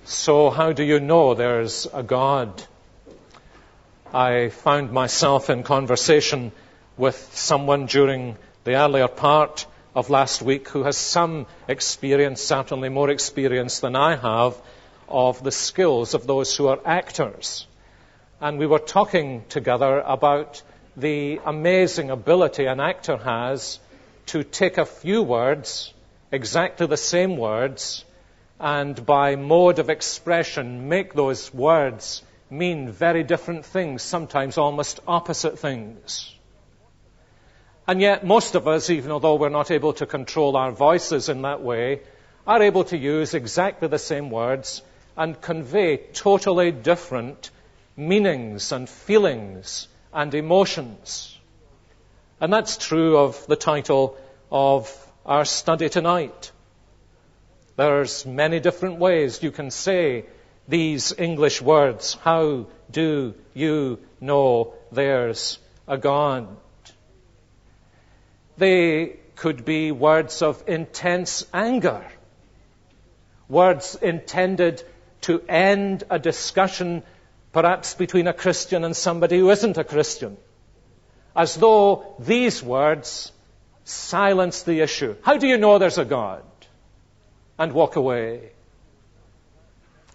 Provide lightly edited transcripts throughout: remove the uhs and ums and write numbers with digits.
So how do you know there's a God? I found myself in conversation with someone during the earlier part of last week who has some experience, certainly more experience than I have, of the skills of those who are actors. And we were talking together about the amazing ability an actor has to take a few words, exactly the same words, and by mode of expression make those words mean very different things, sometimes almost opposite things. And yet most of us, even although we're not able to control our voices in that way, are able to use exactly the same words and convey totally different meanings and feelings and emotions. And that's true of the title of our study tonight. There's many different ways you can say these English words. How do you know there's a God? They could be words of intense anger, words intended to end a discussion perhaps between a Christian and somebody who isn't a Christian, as though these words silence the issue. How do you know there's a God? And walk away.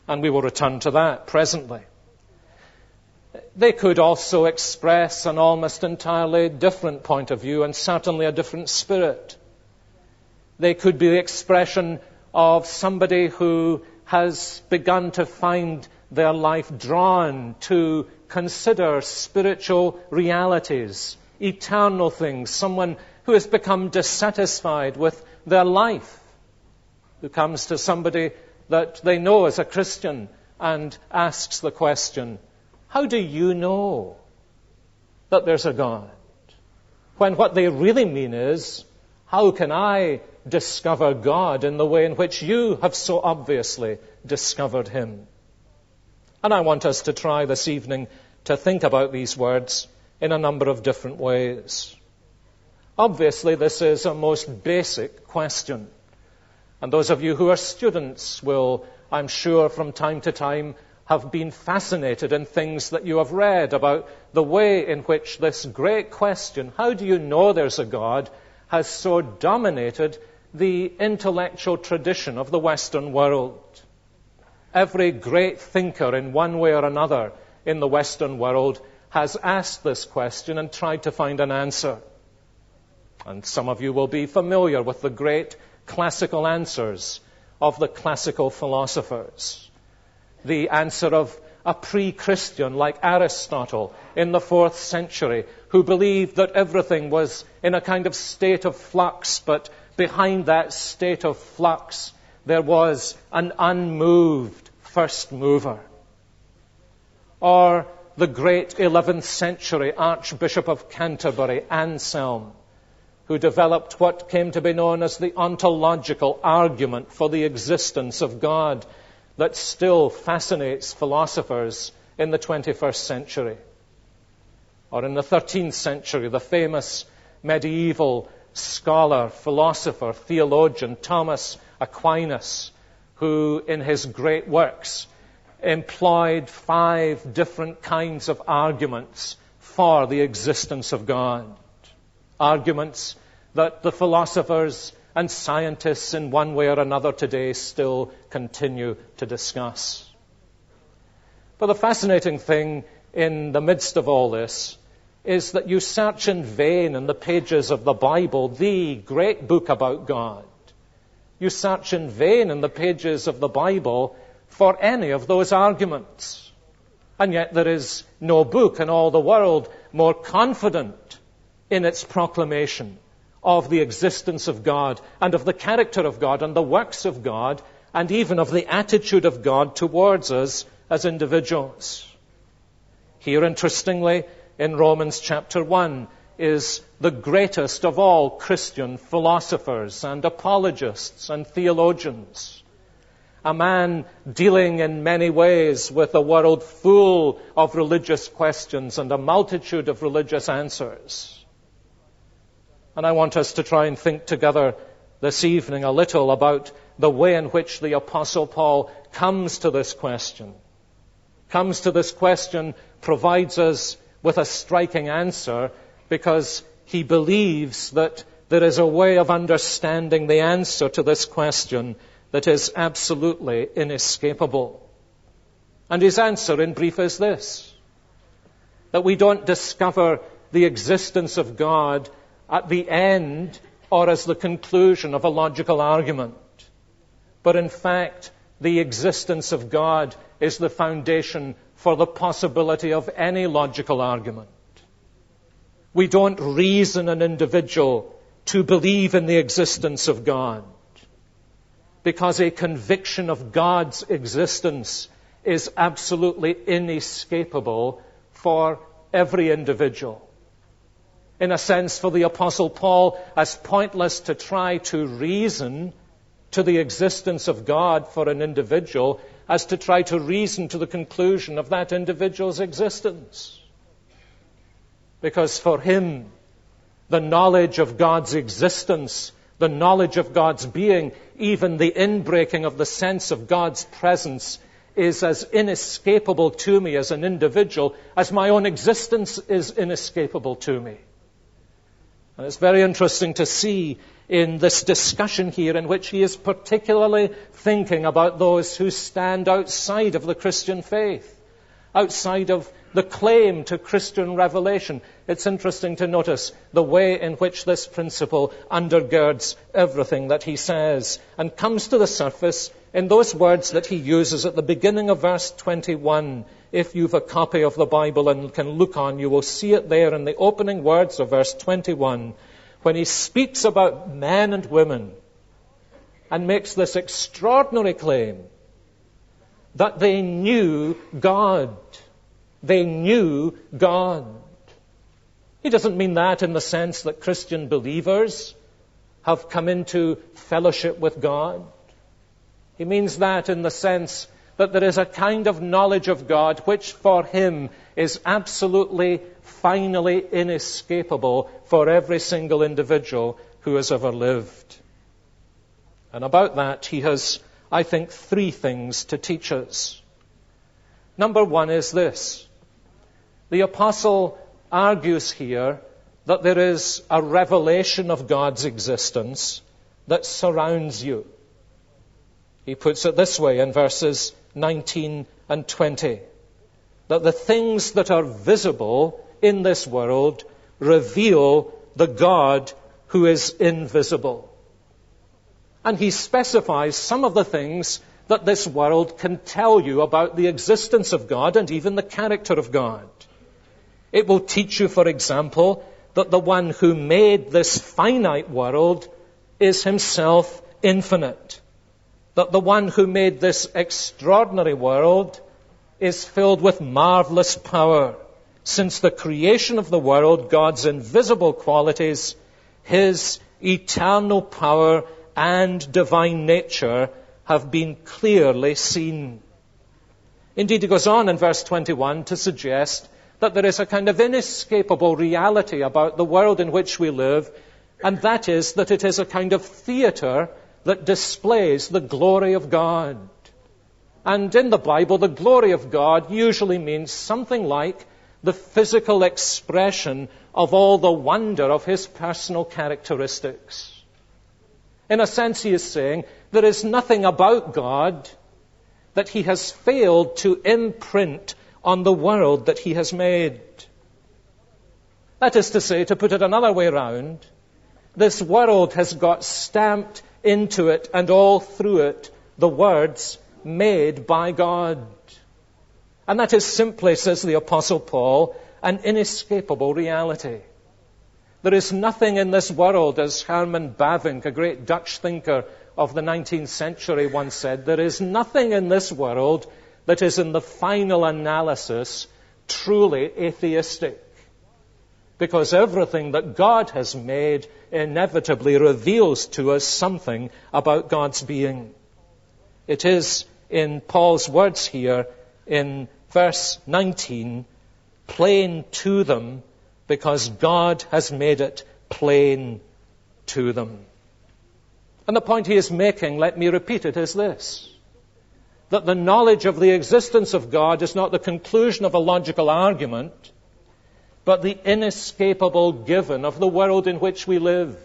And we will return to that presently. They could also express an almost entirely different point of view and certainly a different spirit. They could be the expression of somebody who has begun to find their life drawn to consider spiritual realities, eternal things, someone who has become dissatisfied with their life, who comes to somebody that they know as a Christian and asks the question, how do you know that there's a God? When what they really mean is, how can I discover God in the way in which you have so obviously discovered him? And I want us to try this evening to think about these words in a number of different ways. Obviously, this is a most basic question. And those of you who are students will, I'm sure, from time to time have been fascinated in things that you have read about the way in which this great question, how do you know there's a God, has so dominated the intellectual tradition of the Western world. Every great thinker in one way or another in the Western world has asked this question and tried to find an answer. And some of you will be familiar with the great classical answers of the classical philosophers. The answer of a pre-Christian like Aristotle in the 4th century, who believed that everything was in a kind of state of flux, but behind that state of flux there was an unmoved first mover. Or the great 11th century Archbishop of Canterbury, Anselm, who developed what came to be known as the ontological argument for the existence of God that still fascinates philosophers in the 21st century. Or in the 13th century, the famous medieval scholar, philosopher, theologian, Thomas Aquinas, who in his great works employed 5 different kinds of arguments for the existence of God. Arguments that the philosophers and scientists in one way or another today still continue to discuss. But the fascinating thing in the midst of all this is that you search in vain in the pages of the Bible, the great book about God. You search in vain in the pages of the Bible for any of those arguments. And yet there is no book in all the world more confident in its proclamation of the existence of God and of the character of God and the works of God and even of the attitude of God towards us as individuals. Here, interestingly, in Romans chapter 1 is the greatest of all Christian philosophers and apologists and theologians. A man dealing in many ways with a world full of religious questions and a multitude of religious answers. And I want us to try and think together this evening a little about the way in which the Apostle Paul comes to this question. Provides us with a striking answer, because he believes that there is a way of understanding the answer to this question that is absolutely inescapable. And his answer in brief is this: that we don't discover the existence of God at the end or as the conclusion of a logical argument, but in fact the existence of God is the foundation for the possibility of any logical argument. We don't reason an individual to believe in the existence of God, because a conviction of God's existence is absolutely inescapable for every individual. In a sense, for the Apostle Paul, as pointless to try to reason to the existence of God for an individual as to try to reason to the conclusion of that individual's existence. Because for him, the knowledge of God's existence, the knowledge of God's being, even the inbreaking of the sense of God's presence, is as inescapable to me as an individual as my own existence is inescapable to me. And it's very interesting to see in this discussion here, in which he is particularly thinking about those who stand outside of the Christian faith, outside of the claim to Christian revelation. It's interesting to notice the way in which this principle undergirds everything that he says, and comes to the surface in those words that he uses at the beginning of verse 21. If you've a copy of the Bible and can look on, you will see it there in the opening words of verse 21, when he speaks about men and women and makes this extraordinary claim that they knew God. They knew God. He doesn't mean that in the sense that Christian believers have come into fellowship with God. He means that in the sense that there is a kind of knowledge of God which for him is absolutely, finally inescapable for every single individual who has ever lived. And about that he has, I think, three things to teach us. Number one is this: the apostle argues here that there is a revelation of God's existence that surrounds you. He puts it this way in verses 19 and 20, that the things that are visible in this world reveal the God who is invisible. And he specifies some of the things that this world can tell you about the existence of God and even the character of God. It will teach you, for example, that the one who made this finite world is himself infinite. That the one who made this extraordinary world is filled with marvelous power. Since the creation of the world, God's invisible qualities, his eternal power and divine nature have been clearly seen. Indeed, he goes on in verse 21 to suggest that there is a kind of inescapable reality about the world in which we live, and that is that it is a kind of theater that displays the glory of God. And in the Bible, the glory of God usually means something like the physical expression of all the wonder of his personal characteristics. In a sense, he is saying there is nothing about God that he has failed to imprint on the world that he has made. That is to say, to put it another way around, this world has got stamped into it and all through it the words made by God. And that is simply, says the Apostle Paul, an inescapable reality. There is nothing in this world, as Herman Bavinck, a great Dutch thinker of the 19th century, once said, there is nothing in this world that is in the final analysis truly atheistic. Because everything that God has made inevitably reveals to us something about God's being. It is, in Paul's words here, in verse 19, plain to them because God has made it plain to them. And the point he is making, let me repeat it, is this: that the knowledge of the existence of God is not the conclusion of a logical argument, but the inescapable given of the world in which we live.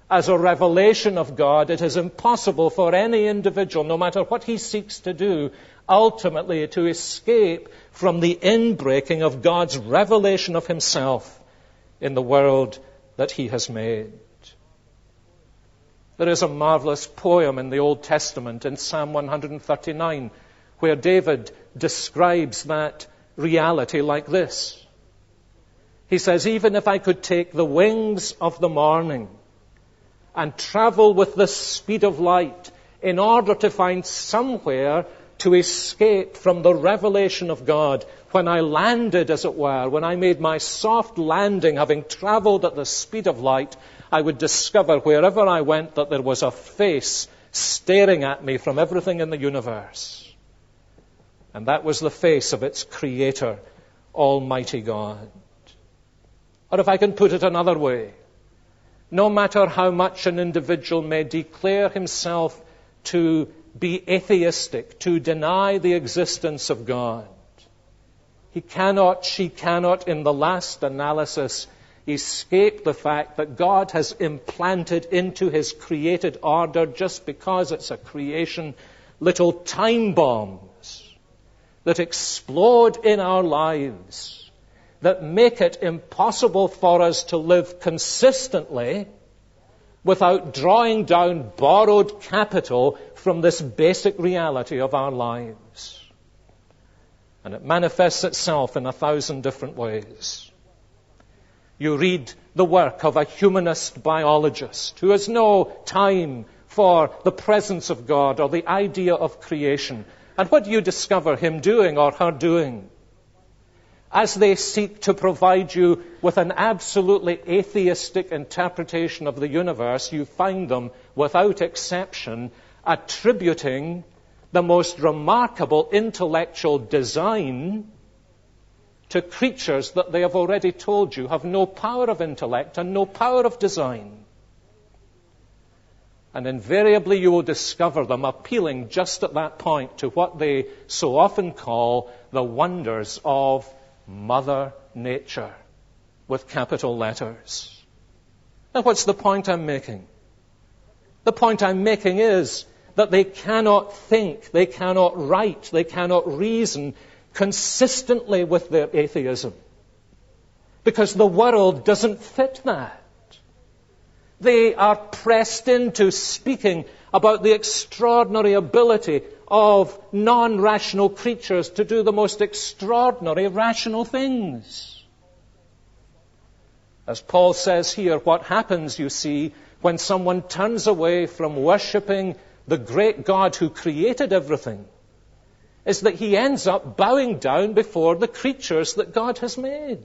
As a revelation of God, it is impossible for any individual, no matter what he seeks to do, ultimately to escape from the inbreaking of God's revelation of himself in the world that he has made. There is a marvelous poem in the Old Testament, in Psalm 139, where David describes that reality like this. He says, "Even if I could take the wings of the morning and travel with the speed of light in order to find somewhere to escape from the revelation of God, when I landed, as it were, when I made my soft landing, having traveled at the speed of light, I would discover wherever I went that there was a face staring at me from everything in the universe. And that was the face of its creator, Almighty God." Or if I can put it another way, no matter how much an individual may declare himself to be atheistic, to deny the existence of God, he cannot, she cannot, in the last analysis, escape the fact that God has implanted into his created order, just because it's a creation, little time bombs that explode in our lives, that make it impossible for us to live consistently without drawing down borrowed capital from this basic reality of our lives. And it manifests itself in 1,000 different ways. You read the work of a humanist biologist who has no time for the presence of God or the idea of creation. And what do you discover him doing or her doing? As they seek to provide you with an absolutely atheistic interpretation of the universe, you find them, without exception, attributing the most remarkable intellectual design to creatures that they have already told you have no power of intellect and no power of design. And invariably you will discover them appealing just at that point to what they so often call the wonders of Mother Nature, with capital letters. Now, what's the point I'm making? The point I'm making is that they cannot think, they cannot write, they cannot reason consistently with their atheism, because the world doesn't fit that. They are pressed into speaking about the extraordinary ability of non-rational creatures to do the most extraordinary rational things. As Paul says here, what happens, you see, when someone turns away from worshipping the great God who created everything, is that he ends up bowing down before the creatures that God has made.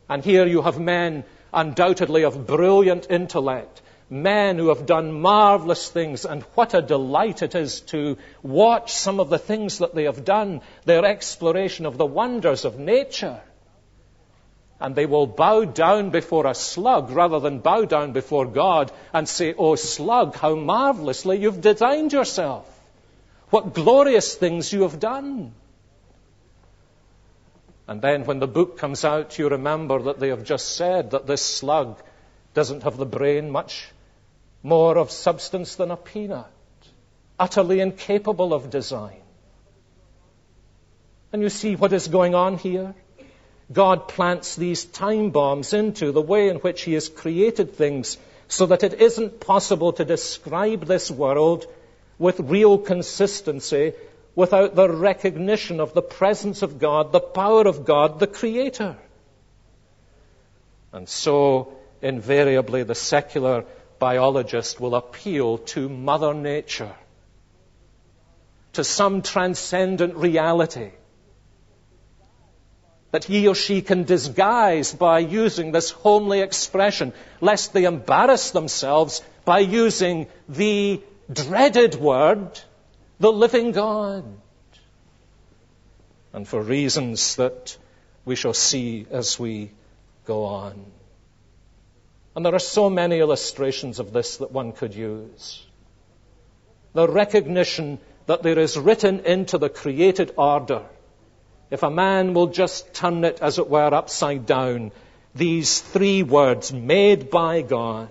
And here you have men undoubtedly of brilliant intellect, men who have done marvelous things, and what a delight it is to watch some of the things that they have done, their exploration of the wonders of nature. And they will bow down before a slug rather than bow down before God and say, "Oh, slug, how marvelously you've designed yourself. What glorious things you have done." And then when the book comes out, you remember that they have just said that this slug doesn't have the brain much more of substance than a peanut, utterly incapable of design. And you see what is going on here? God plants these time bombs into the way in which he has created things so that it isn't possible to describe this world with real consistency without the recognition of the presence of God, the power of God, the Creator. And so, invariably, the secular biologist will appeal to Mother Nature, to some transcendent reality that he or she can disguise by using this homely expression, lest they embarrass themselves by using the dreaded word, the living God. And for reasons that we shall see as we go on. And there are so many illustrations of this that one could use. The recognition that there is written into the created order, if a man will just turn it, as it were, upside down, these three words, made by God.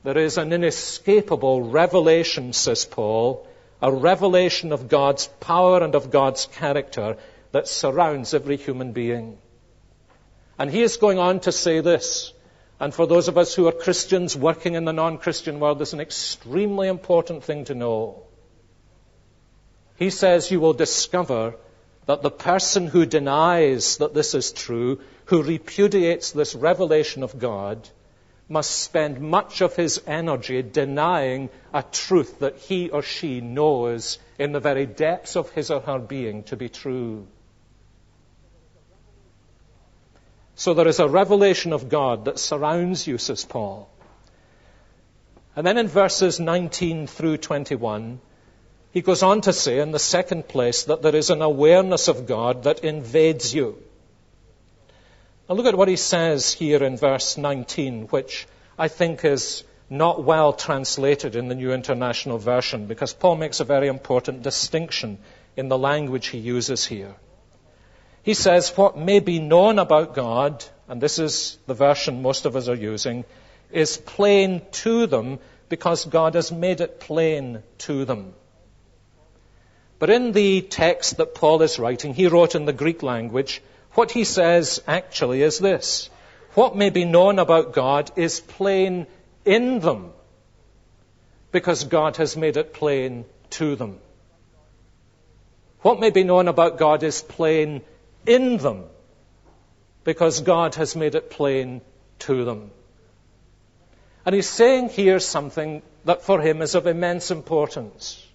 There is an inescapable revelation, says Paul, a revelation of God's power and of God's character that surrounds every human being. And he is going on to say this, and for those of us who are Christians working in the non-Christian world, this is an extremely important thing to know. He says you will discover that the person who denies that this is true, who repudiates this revelation of God, must spend much of his energy denying a truth that he or she knows in the very depths of his or her being to be true. So there is a revelation of God that surrounds you, says Paul. And then in verses 19 through 21, he goes on to say in the second place that there is an awareness of God that invades you. Now look at what he says here in verse 19, which I think is not well translated in the New International Version, because Paul makes a very important distinction in the language he uses here. He says, what may be known about God, and this is the version most of us are using, is plain to them because God has made it plain to them. But in the text that Paul is writing, he wrote in the Greek language, what he says actually is this: what may be known about God is plain in them because God has made it plain to them. What may be known about God is plain in them because God has made it plain to them. And he's saying here something that for him is of immense importance.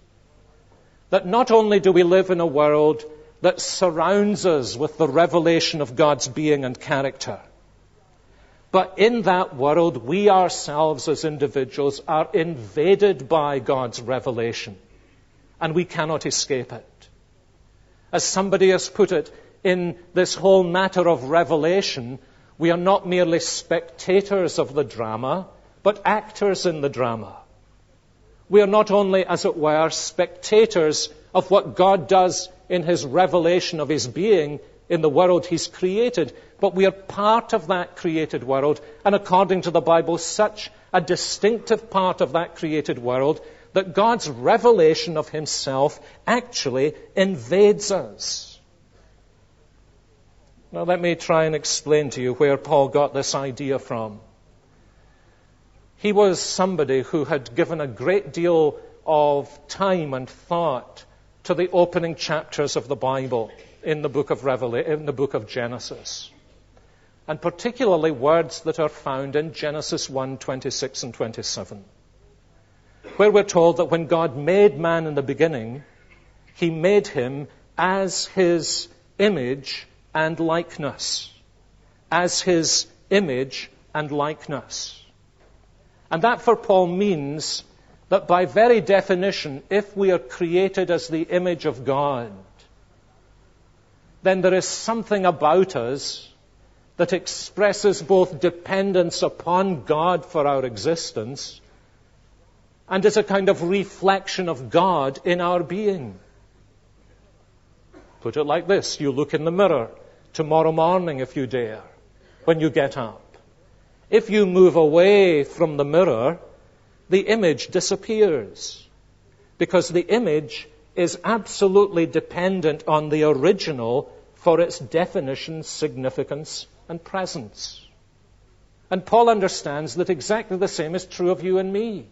That not only do we live in a world that surrounds us with the revelation of God's being and character, but in that world we ourselves as individuals are invaded by God's revelation, and we cannot escape it. As somebody has put it, in this whole matter of revelation, we are not merely spectators of the drama, but actors in the drama. We are not only, as it were, spectators of what God does in his revelation of his being in the world he's created, but we are part of that created world, and according to the Bible, such a distinctive part of that created world that God's revelation of himself actually invades us. Now let me try and explain to you where Paul got this idea from. He was somebody who had given a great deal of time and thought to the opening chapters of the Bible in the book of Genesis. And particularly words that are found in Genesis 1:26 and 27, where we're told that when God made man in the beginning, he made him as his image and likeness. As his image and likeness. And that for Paul means that by very definition, if we are created as the image of God, then there is something about us that expresses both dependence upon God for our existence and is a kind of reflection of God in our being. Put it like this: you look in the mirror tomorrow morning, if you dare, when you get up. If you move away from the mirror, the image disappears, because the image is absolutely dependent on the original for its definition, significance, and presence. And Paul understands that exactly the same is true of you and me.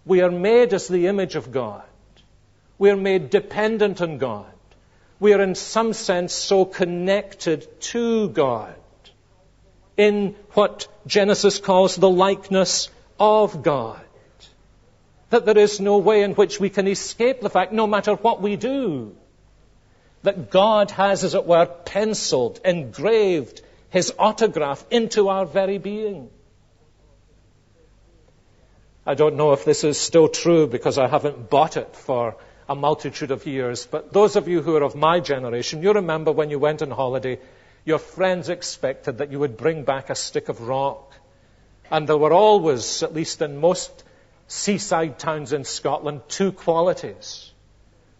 We are made as the image of God. We are made dependent on God. We are in some sense so connected to God in what Genesis calls the likeness of God, that there is no way in which we can escape the fact, no matter what we do, that God has, as it were, penciled, engraved his autograph into our very being. I don't know if this is still true because I haven't bought it for a multitude of years, but those of you who are of my generation, you remember when you went on holiday, your friends expected that you would bring back a stick of rock. And there were always, at least in most seaside towns in Scotland, two qualities.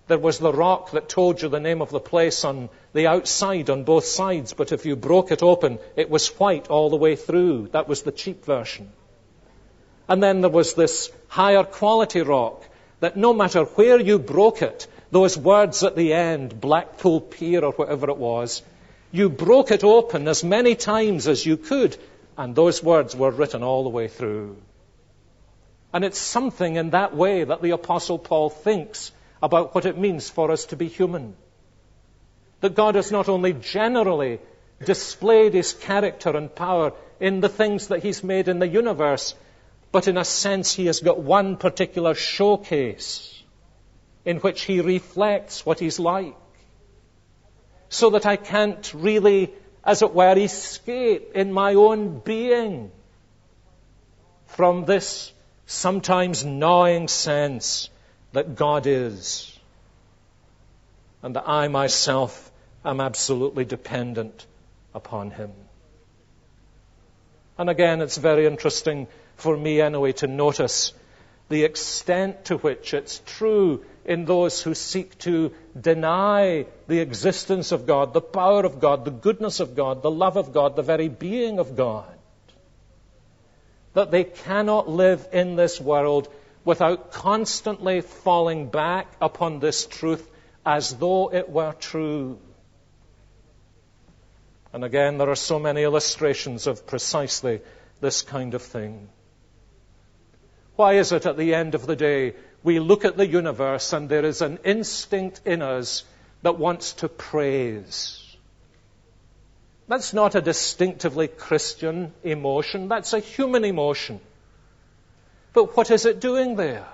There was the rock that told you the name of the place on the outside on both sides, but if you broke it open, it was white all the way through. That was the cheap version. And then there was this higher quality rock that no matter where you broke it, those words at the end, Blackpool Pier or whatever it was, you broke it open as many times as you could, and those words were written all the way through. And it's something in that way that the Apostle Paul thinks about what it means for us to be human. That God has not only generally displayed his character and power in the things that he's made in the universe, but in a sense he has got one particular showcase in which he reflects what he's like. So that I can't really, as it were, escape in my own being from this sometimes gnawing sense that God is, and that I myself am absolutely dependent upon him. And again, it's very interesting for me anyway to notice the extent to which it's true in those who seek to deny the existence of God, the power of God, the goodness of God, the love of God, the very being of God, that they cannot live in this world without constantly falling back upon this truth as though it were true. And again, there are so many illustrations of precisely this kind of thing. Why is it at the end of the day we look at the universe and there is an instinct in us that wants to praise? That's not a distinctively Christian emotion. That's a human emotion. But what is it doing there?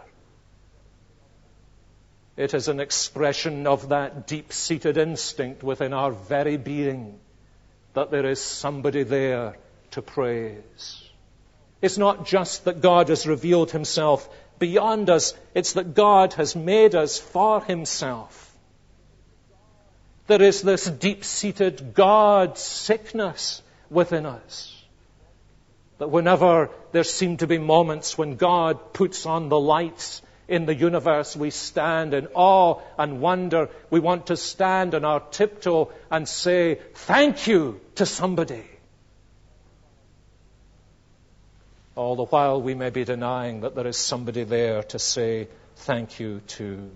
It is an expression of that deep-seated instinct within our very being that there is somebody there to praise. It's not just that God has revealed himself beyond us. It's that God has made us for himself. There is this deep-seated God sickness within us. That whenever there seem to be moments when God puts on the lights in the universe, we stand in awe and wonder. We want to stand on our tiptoe and say, thank you to somebody. All the while we may be denying that there is somebody there to say thank you to.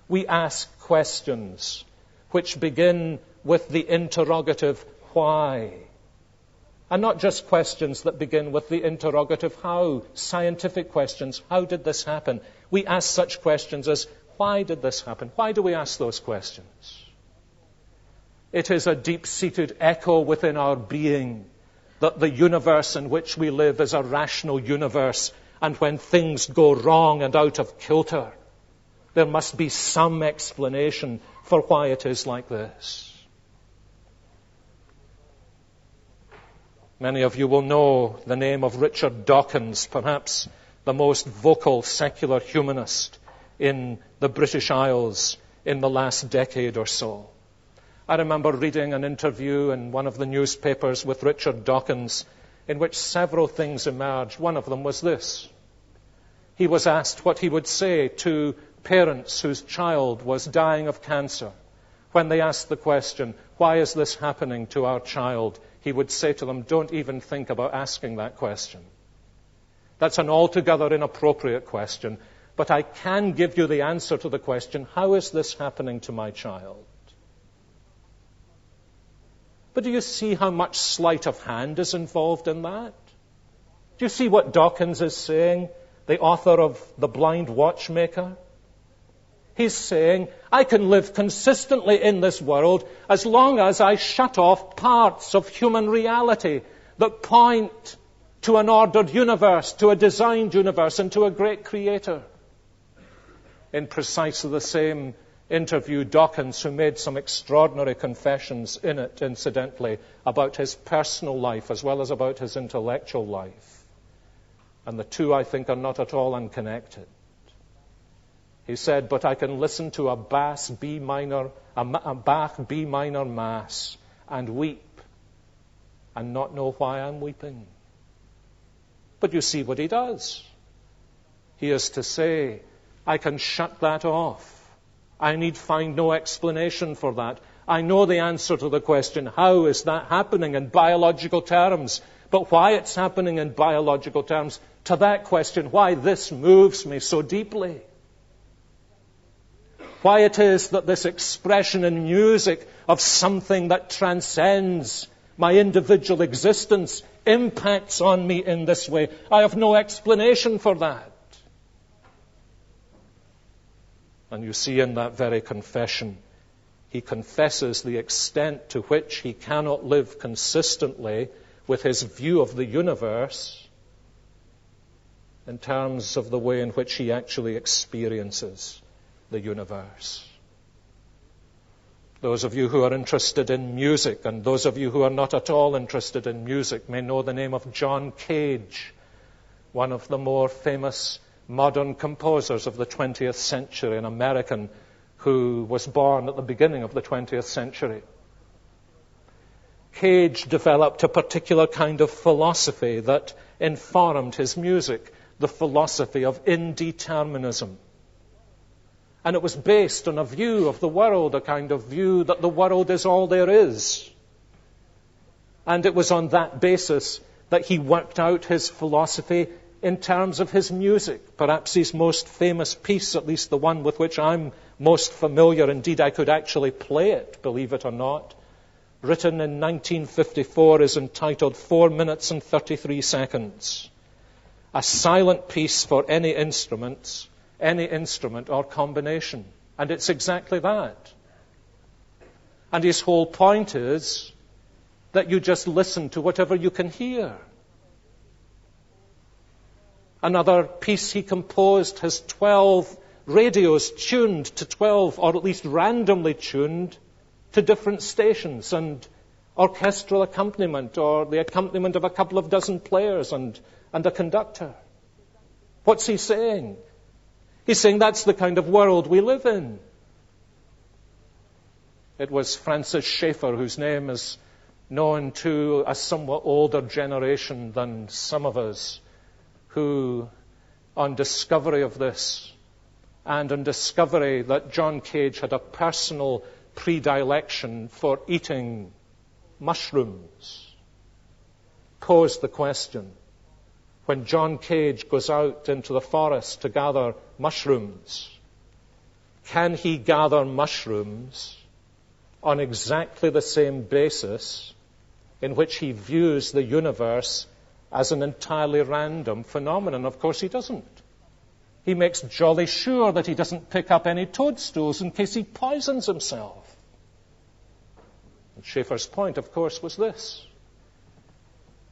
We ask questions which begin with the interrogative why. And not just questions that begin with the interrogative how, scientific questions. How did this happen? We ask such questions as, why did this happen? Why do we ask those questions? It is a deep-seated echo within our being that the universe in which we live is a rational universe, and when things go wrong and out of kilter, there must be some explanation for why it is like this. Many of you will know the name of Richard Dawkins, perhaps the most vocal secular humanist in the British Isles in the last decade or so. I remember reading an interview in one of the newspapers with Richard Dawkins in which several things emerged. One of them was this. He was asked what he would say to parents whose child was dying of cancer. When they asked the question, why is this happening to our child? He would say to them, don't even think about asking that question. That's an altogether inappropriate question, but I can give you the answer to the question, how is this happening to my child? But do you see how much sleight of hand is involved in that? Do you see what Dawkins is saying, the author of The Blind Watchmaker? He's saying, I can live consistently in this world as long as I shut off parts of human reality that point to an ordered universe, to a designed universe, and to a great creator. In precisely the same interview, Dawkins, who made some extraordinary confessions in it, incidentally, about his personal life as well as about his intellectual life. And the two, I think, are not at all unconnected. He said, but I can listen to a Bach B minor Mass and weep and not know why I'm weeping. But you see what he does. He is to say, I can shut that off. I need find no explanation for that. I know the answer to the question, how is that happening in biological terms? But why it's happening in biological terms, to that question, why this moves me so deeply. Why it is that this expression in music of something that transcends my individual existence impacts on me in this way. I have no explanation for that. And you see in that very confession, he confesses the extent to which he cannot live consistently with his view of the universe in terms of the way in which he actually experiences the universe. Those of you who are interested in music, and those of you who are not at all interested in music, may know the name of John Cage, one of the more famous modern composers of the 20th century, an American who was born at the beginning of the 20th century. Cage developed a particular kind of philosophy that informed his music, the philosophy of indeterminism. And it was based on a view of the world, a kind of view that the world is all there is. And it was on that basis that he worked out his philosophy in terms of his music. Perhaps his most famous piece, at least the one with which I'm most familiar, indeed I could actually play it, believe it or not, written in 1954, is entitled 4 minutes and 33 seconds. A silent piece for any instrument or combination. And it's exactly that. And his whole point is that you just listen to whatever you can hear. Another piece he composed has 12 radios tuned to 12, or at least randomly tuned, to different stations, and orchestral accompaniment, or the accompaniment of a couple of dozen players and a conductor. What's he saying? He's saying that's the kind of world we live in. It was Francis Schaeffer, whose name is known to a somewhat older generation than some of us, who, on discovery of this, and on discovery that John Cage had a personal predilection for eating mushrooms, posed the question, when John Cage goes out into the forest to gather mushrooms, can he gather mushrooms on exactly the same basis in which he views the universe as an entirely random phenomenon? Of course he doesn't. He makes jolly sure that he doesn't pick up any toadstools in case he poisons himself. And Schaeffer's point, of course, was this.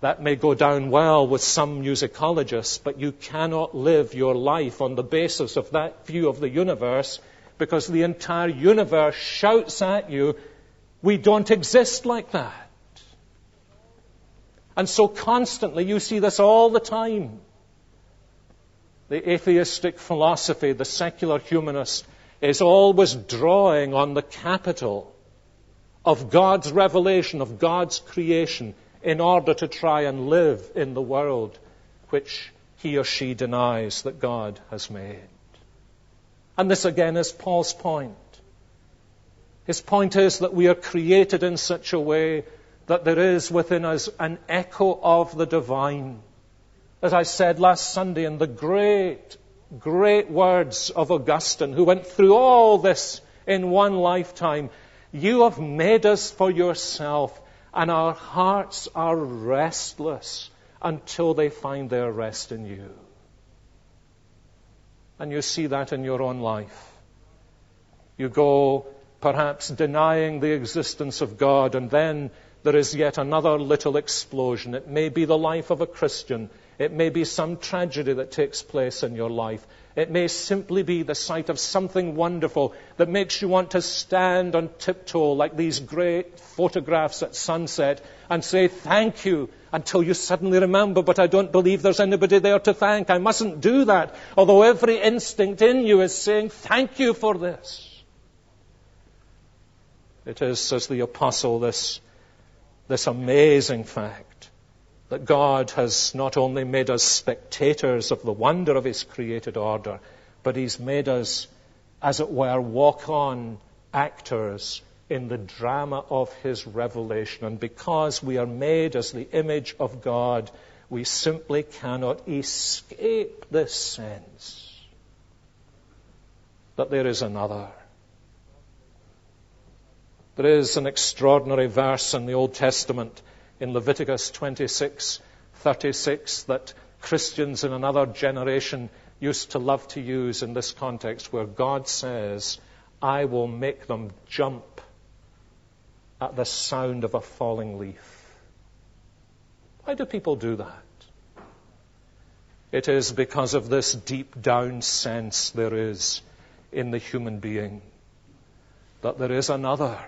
That may go down well with some musicologists, but you cannot live your life on the basis of that view of the universe, because the entire universe shouts at you, we don't exist like that. And so constantly, you see this all the time. The atheistic philosophy, the secular humanist, is always drawing on the capital of God's revelation, of God's creation, in order to try and live in the world which he or she denies that God has made. And this again is Paul's point. His point is that we are created in such a way that there is within us an echo of the divine. As I said last Sunday in the great, great words of Augustine, who went through all this in one lifetime, you have made us for yourself, and our hearts are restless until they find their rest in you. And you see that in your own life. You go perhaps denying the existence of God, and then there is yet another little explosion. It may be the life of a Christian. It may be some tragedy that takes place in your life. It may simply be the sight of something wonderful that makes you want to stand on tiptoe like these great photographs at sunset and say thank you, until you suddenly remember, but I don't believe there's anybody there to thank. I mustn't do that. Although every instinct in you is saying thank you for this. It is, says the apostle, this this amazing fact that God has not only made us spectators of the wonder of his created order, but he's made us, as it were, walk-on actors in the drama of his revelation. And because we are made as the image of God, we simply cannot escape this sense that there is another. There is an extraordinary verse in the Old Testament, in Leviticus 26:36, that Christians in another generation used to love to use in this context, where God says, I will make them jump at the sound of a falling leaf. Why do people do that? It is because of this deep down sense there is in the human being that there is another,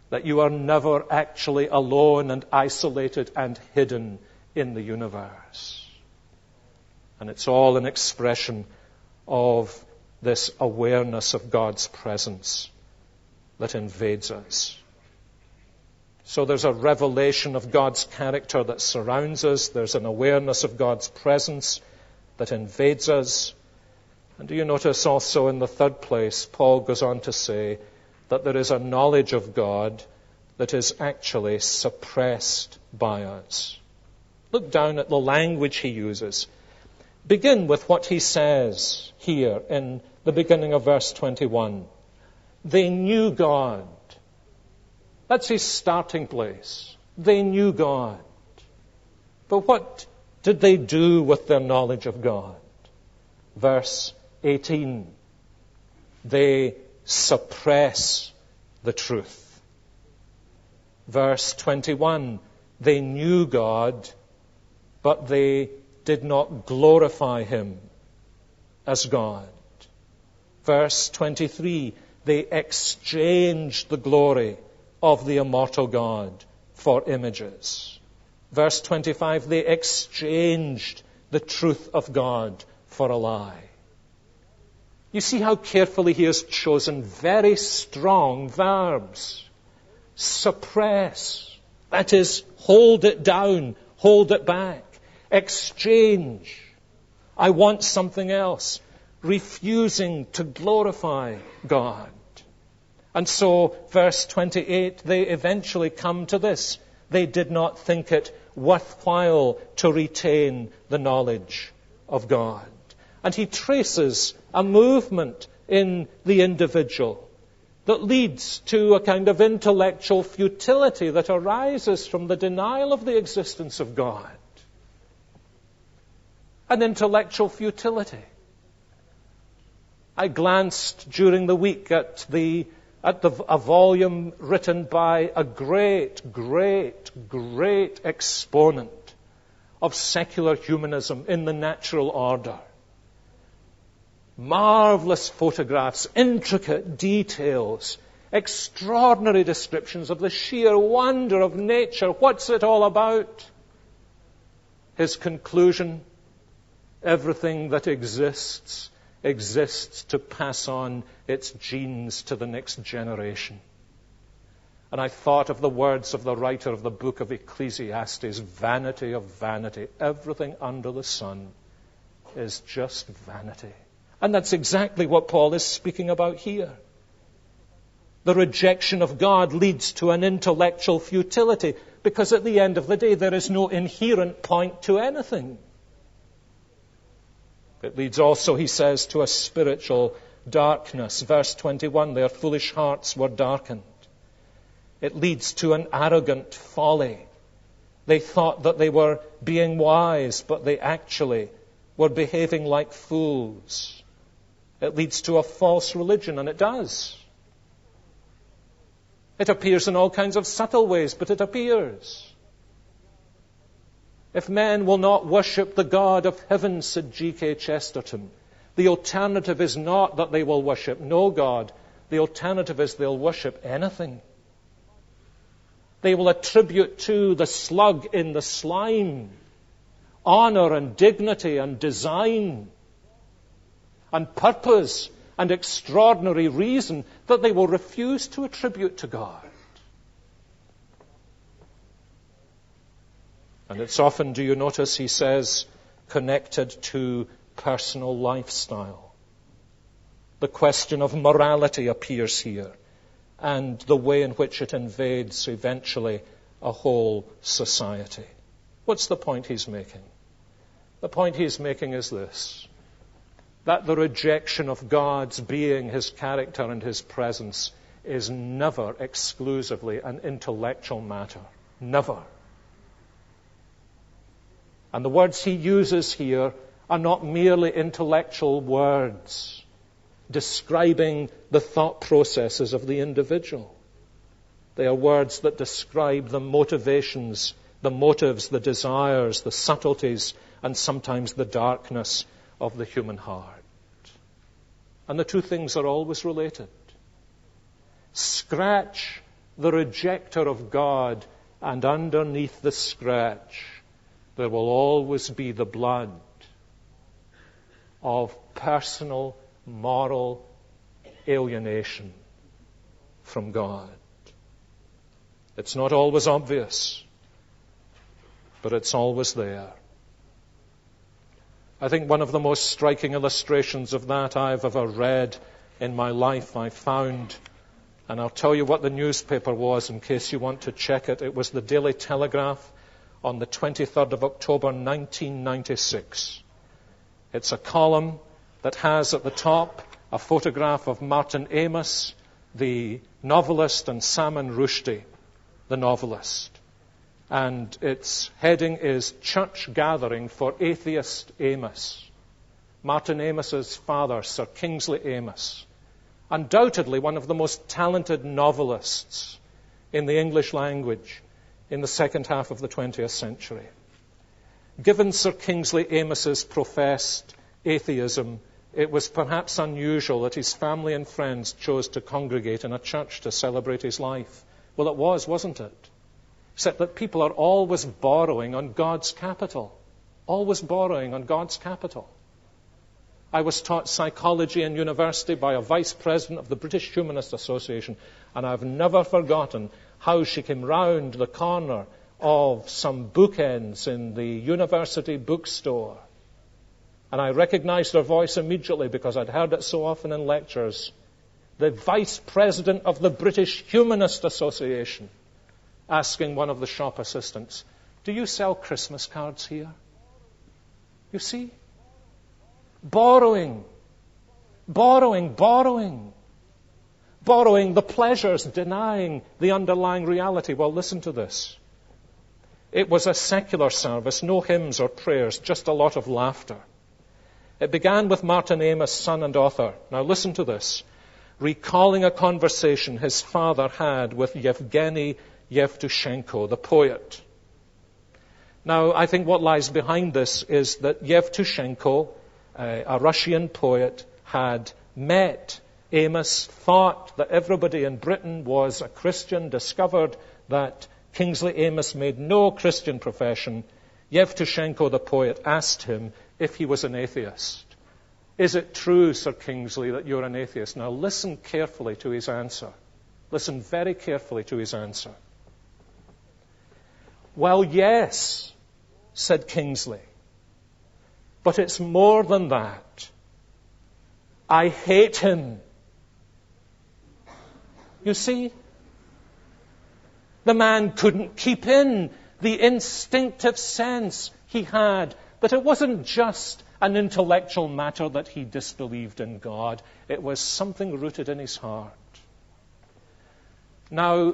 that you are never actually alone and isolated and hidden in the universe. And it's all an expression of this awareness of God's presence that invades us. So there's a revelation of God's character that surrounds us. There's an awareness of God's presence that invades us. And do you notice also in the third place, Paul goes on to say that there is a knowledge of God that is actually suppressed by us. Look down at the language he uses. Begin with what he says here in the beginning of verse 21. They knew God. That's his starting place. They knew God. But what did they do with their knowledge of God? Verse 18. They suppress the truth. Verse 21. They knew God, but they did not glorify him as God. Verse 23. They exchanged the glory of the immortal God for images. Verse 25, they exchanged the truth of God for a lie. You see how carefully he has chosen very strong verbs. Suppress, that is, hold it down, hold it back. Exchange, I want something else. Refusing to glorify God. And so, verse 28, they eventually come to this. They did not think it worthwhile to retain the knowledge of God. And he traces a movement in the individual that leads to a kind of intellectual futility that arises from the denial of the existence of God. An intellectual futility. I glanced during the week at a volume written by a great exponent of secular humanism in the natural order. Marvelous photographs, intricate details, extraordinary descriptions of the sheer wonder of nature. What's it all about? His conclusion, everything that exists to pass on its genes to the next generation. And I thought of the words of the writer of the book of Ecclesiastes, vanity of vanity. Everything under the sun is just vanity. And that's exactly what Paul is speaking about here. The rejection of God leads to an intellectual futility, because at the end of the day there is no inherent point to anything. It leads also, he says, to a spiritual darkness. Verse 21, their foolish hearts were darkened. It leads to an arrogant folly. They thought that they were being wise, but they actually were behaving like fools. It leads to a false religion, and it does. It appears in all kinds of subtle ways, but it appears. If men will not worship the God of heaven, said G.K. Chesterton, the alternative is not that they will worship no God. The alternative is they'll worship anything. They will attribute to the slug in the slime honor and dignity and design and purpose and extraordinary reason that they will refuse to attribute to God. And it's often, do you notice, he says, connected to personal lifestyle. The question of morality appears here, and the way in which it invades eventually a whole society. What's the point he's making? The point he's making is this: that the rejection of God's being, his character and his presence is never exclusively an intellectual matter. Never. And the words he uses here are not merely intellectual words describing the thought processes of the individual. They are words that describe the motivations, the motives, the desires, the subtleties, and sometimes the darkness of the human heart. And the two things are always related. Scratch the rejecter of God, and underneath the scratch there will always be the blood of personal, moral alienation from God. It's not always obvious, but it's always there. I think one of the most striking illustrations of that I've ever read in my life, I found, and I'll tell you what the newspaper was in case you want to check it. It was the Daily Telegraph on the 23rd of October 1996. It's a column that has at the top a photograph of Martin Amis, the novelist, and Salman Rushdie, the novelist. And its heading is Church Gathering for Atheist Amos. Martin Amis's father, Sir Kingsley Amis, undoubtedly one of the most talented novelists in the English language in the second half of the 20th century. Given Sir Kingsley Amis's professed atheism, it was perhaps unusual that his family and friends chose to congregate in a church to celebrate his life. Well, it was, wasn't it? Except that people are always borrowing on God's capital. Always borrowing on God's capital. I was taught psychology in university by a vice president of the British Humanist Association, and I've never forgotten how she came round the corner of some bookends in the university bookstore. And I recognized her voice immediately because I'd heard it so often in lectures. The vice president of the British Humanist Association, asking one of the shop assistants, "Do you sell Christmas cards here?" You see? Borrowing. Borrowing the pleasures, denying the underlying reality. Well, listen to this. It was a secular service, no hymns or prayers, just a lot of laughter. It began with Martin Amis, son and author. Now listen to this. Recalling a conversation his father had with Yevgeny Yevtushenko, the poet. Now, I think what lies behind this is that Yevtushenko, a Russian poet, had met Amos, thought that everybody in Britain was a Christian, discovered that Kingsley Amos made no Christian profession. Yevtushenko, the poet, asked him if he was an atheist. "Is it true, Sir Kingsley, that you're an atheist?" Now listen carefully to his answer. Listen very carefully to his answer. "Well, yes," said Kingsley, "but it's more than that. I hate him." You see, the man couldn't keep in the instinctive sense he had that it wasn't just an intellectual matter that he disbelieved in God. It was something rooted in his heart. Now,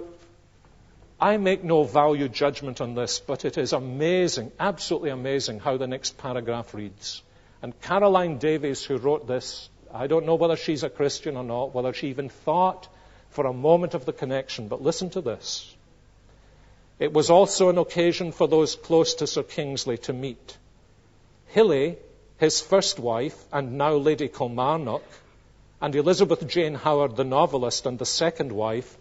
I make no value judgment on this, but it is amazing, absolutely amazing, how the next paragraph reads. And Caroline Davies, who wrote this, I don't know whether she's a Christian or not, whether she even thought for a moment of the connection, but listen to this. "It was also an occasion for those close to Sir Kingsley to meet. Hilly, his first wife, and now Lady Kilmarnock, and Elizabeth Jane Howard, the novelist, and the second wife,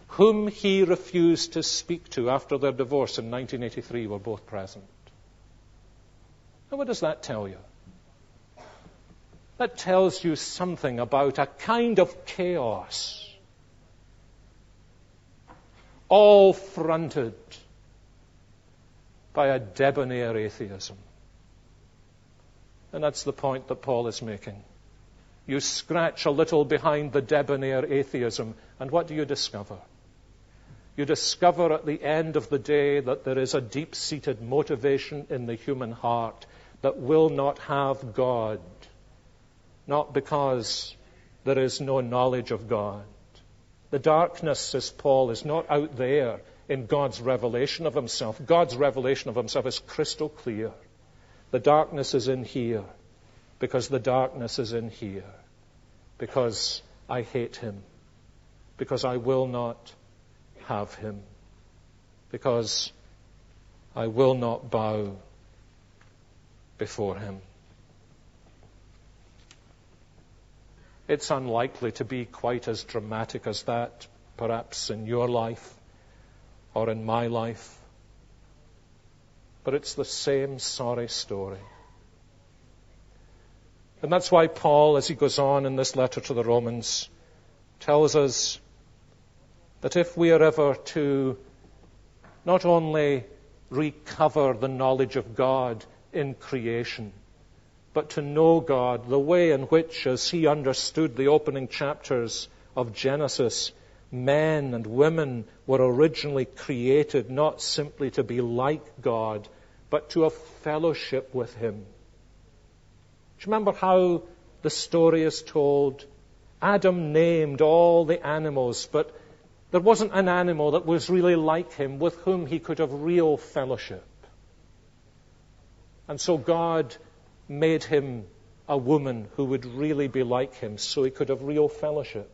whom he refused to speak to after their divorce in 1983, were both present." Now, what does that tell you? That tells you something about a kind of chaos, all fronted by a debonair atheism. And that's the point that Paul is making. You scratch a little behind the debonair atheism, and what do you discover? You discover at the end of the day that there is a deep-seated motivation in the human heart that will not have God, not because there is no knowledge of God. The darkness, says Paul, is not out there in God's revelation of himself. God's revelation of himself is crystal clear. The darkness is in here, because the darkness is in here, because I hate him, because I will not have him, because I will not bow before him. It's unlikely to be quite as dramatic as that, perhaps in your life or in my life. But it's the same sorry story. And that's why Paul, as he goes on in this letter to the Romans, tells us that if we are ever to not only recover the knowledge of God in creation, but to know God the way in which, as he understood the opening chapters of Genesis, men and women were originally created not simply to be like God, but to have fellowship with him. Do you remember how the story is told? Adam named all the animals, but there wasn't an animal that was really like him with whom he could have real fellowship. And so God made him a woman who would really be like him, so he could have real fellowship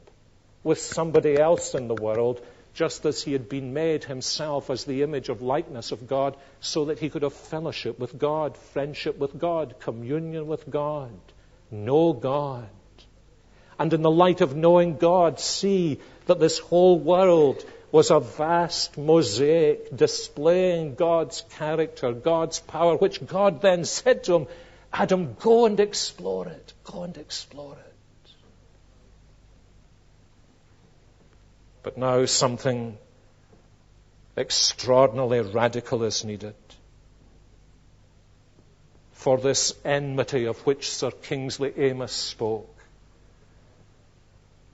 with somebody else in the world, just as he had been made himself as the image of likeness of God, so that he could have fellowship with God, friendship with God, communion with God, know God. And in the light of knowing God, see that this whole world was a vast mosaic displaying God's character, God's power, which God then said to him, Adam, go and explore it. Go and explore it. But now something extraordinarily radical is needed. For this enmity of which Sir Kingsley Amis spoke,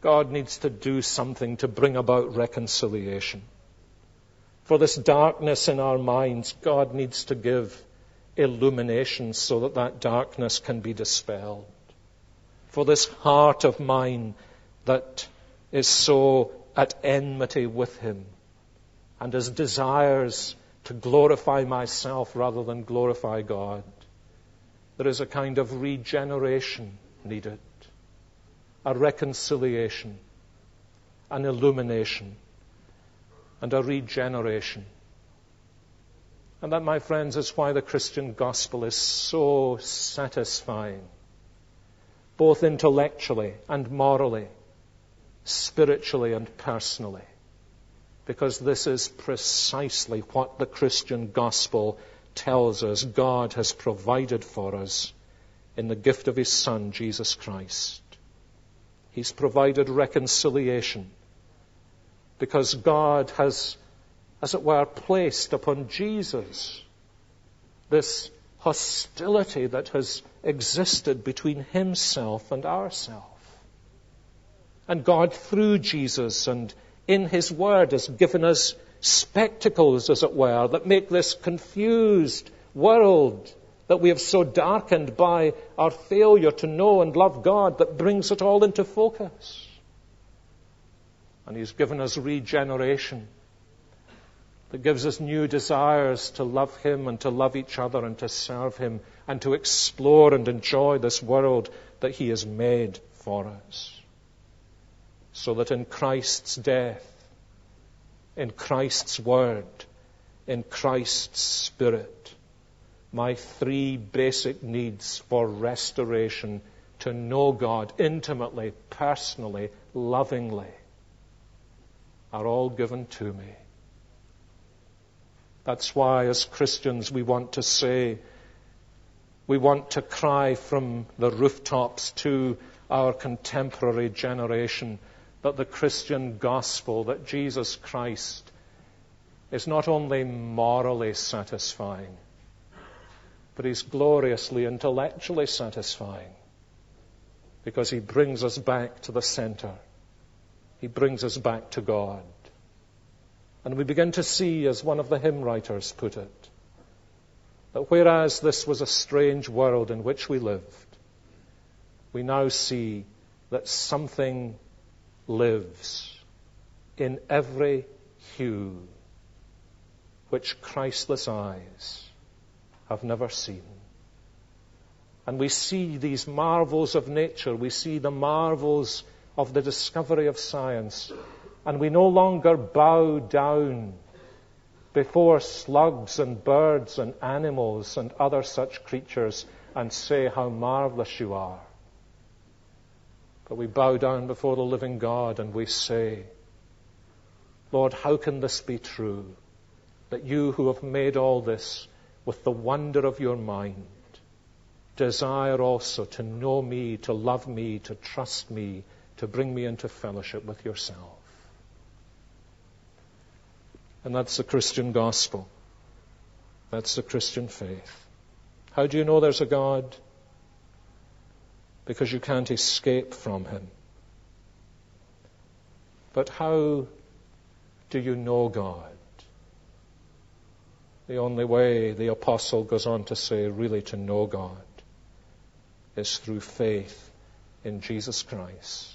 God needs to do something to bring about reconciliation. For this darkness in our minds, God needs to give illumination so that that darkness can be dispelled. For this heart of mine that is so at enmity with him and has desires to glorify myself rather than glorify God, there is a kind of regeneration needed, a reconciliation, an illumination, and a regeneration. And that, my friends, is why the Christian gospel is so satisfying, both intellectually and morally, spiritually and personally, because this is precisely what the Christian gospel tells us God has provided for us in the gift of his Son, Jesus Christ. He's provided reconciliation because God has, as it were, placed upon Jesus this hostility that has existed between himself and ourself. And God, through Jesus and in his word, has given us spectacles, as it were, that make this confused world that we have so darkened by our failure to know and love God, that brings it all into focus. And he's given us regeneration that gives us new desires to love him and to love each other and to serve him and to explore and enjoy this world that he has made for us. So that in Christ's death, in Christ's word, in Christ's spirit, my three basic needs for restoration to know God intimately, personally, lovingly, are all given to me. That's why, as Christians, we want to say, we want to cry from the rooftops to our contemporary generation that the Christian gospel, that Jesus Christ is not only morally satisfying, but He's gloriously intellectually satisfying, because He brings us back to the center. He brings us back to God. And we begin to see, as one of the hymn writers put it, that whereas this was a strange world in which we lived, we now see that something lives in every hue which Christless eyes have never seen. And we see these marvels of nature, we see the marvels of the discovery of science, and we no longer bow down before slugs and birds and animals and other such creatures and say how marvelous you are. But we bow down before the living God and we say, Lord, how can this be true? That you who have made all this with the wonder of your mind desire also to know me, to love me, to trust me, to bring me into fellowship with yourself. And that's the Christian gospel. That's the Christian faith. How do you know there's a God? Because you can't escape from Him. But how do you know God? The only way, the apostle goes on to say, really to know God is through faith in Jesus Christ.